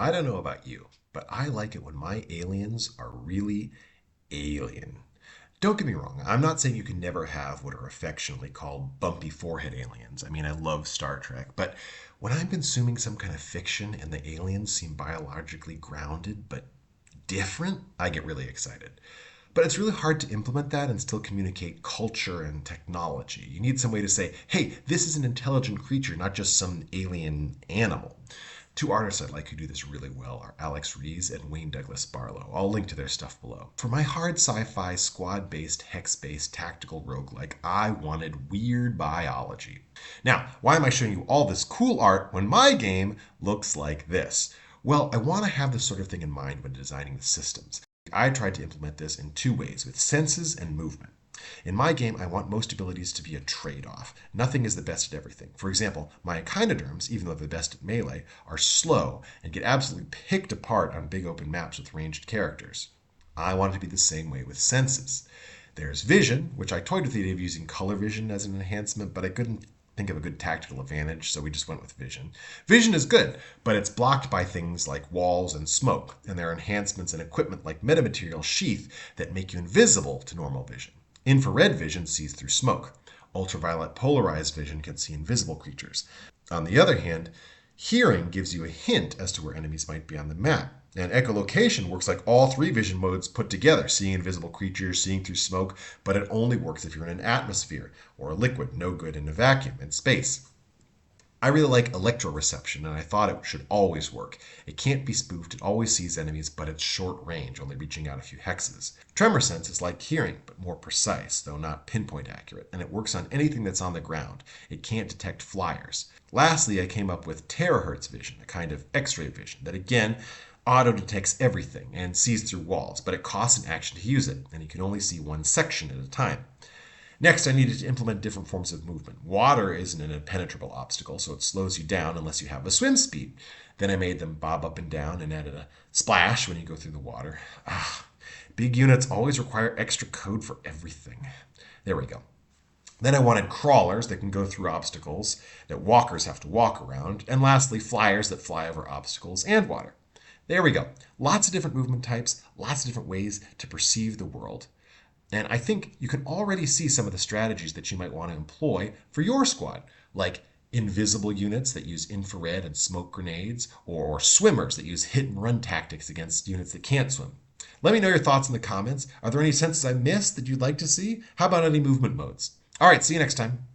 I don't know about you, but I like it when my aliens are really alien. Don't get me wrong, I'm not saying you can never have what are affectionately called bumpy forehead aliens. I mean, I love Star Trek, but when I'm consuming some kind of fiction and the aliens seem biologically grounded but different, I get really excited. But it's really hard to implement that and still communicate culture and technology. You need some way to say, hey, this is an intelligent creature, not just some alien animal. Two artists I like who do this really well are Alex Rees and Wayne Douglas Barlow. I'll link to their stuff below. For my hard sci-fi, squad-based, hex-based, tactical roguelike, I wanted weird biology. Now, why am I showing you all this cool art when my game looks like this? Well, I want to have this sort of thing in mind when designing the systems. I tried to implement this in two ways, with senses and movement. In my game, I want most abilities to be a trade-off. Nothing is the best at everything. For example, my echinoderms, even though they're the best at melee, are slow and get absolutely picked apart on big open maps with ranged characters. I want it to be the same way with senses. There's vision, which I toyed with the idea of using color vision as an enhancement, but I couldn't think of a good tactical advantage, so we just went with vision. Vision is good, but it's blocked by things like walls and smoke, and there are enhancements and equipment like metamaterial sheath that make you invisible to normal vision. Infrared vision sees through smoke. Ultraviolet polarized vision can see invisible creatures. On the other hand, hearing gives you a hint as to where enemies might be on the map. And echolocation works like all three vision modes put together, seeing invisible creatures, seeing through smoke, but it only works if you're in an atmosphere or a liquid, no good in a vacuum, in space. I really like electroreception, and I thought it should always work. It can't be spoofed, it always sees enemies, but it's short range, only reaching out a few hexes. Tremor sense is like hearing, but more precise, though not pinpoint accurate, and it works on anything that's on the ground. It can't detect flyers. Lastly, I came up with terahertz vision, a kind of X-ray vision that, again, auto-detects everything and sees through walls, but it costs an action to use it, and you can only see one section at a time. Next, I needed to implement different forms of movement. Water isn't an impenetrable obstacle, so it slows you down unless you have a swim speed. Then I made them bob up and down and added a splash when you go through the water. Big units always require extra code for everything. There we go. Then I wanted crawlers that can go through obstacles that walkers have to walk around. And lastly, flyers that fly over obstacles and water. There we go. Lots of different movement types, lots of different ways to perceive the world. And I think you can already see some of the strategies that you might want to employ for your squad, like invisible units that use infrared and smoke grenades, or swimmers that use hit and run tactics against units that can't swim. Let me know your thoughts in the comments. Are there any senses I missed that you'd like to see? How about any movement modes? All right, see you next time.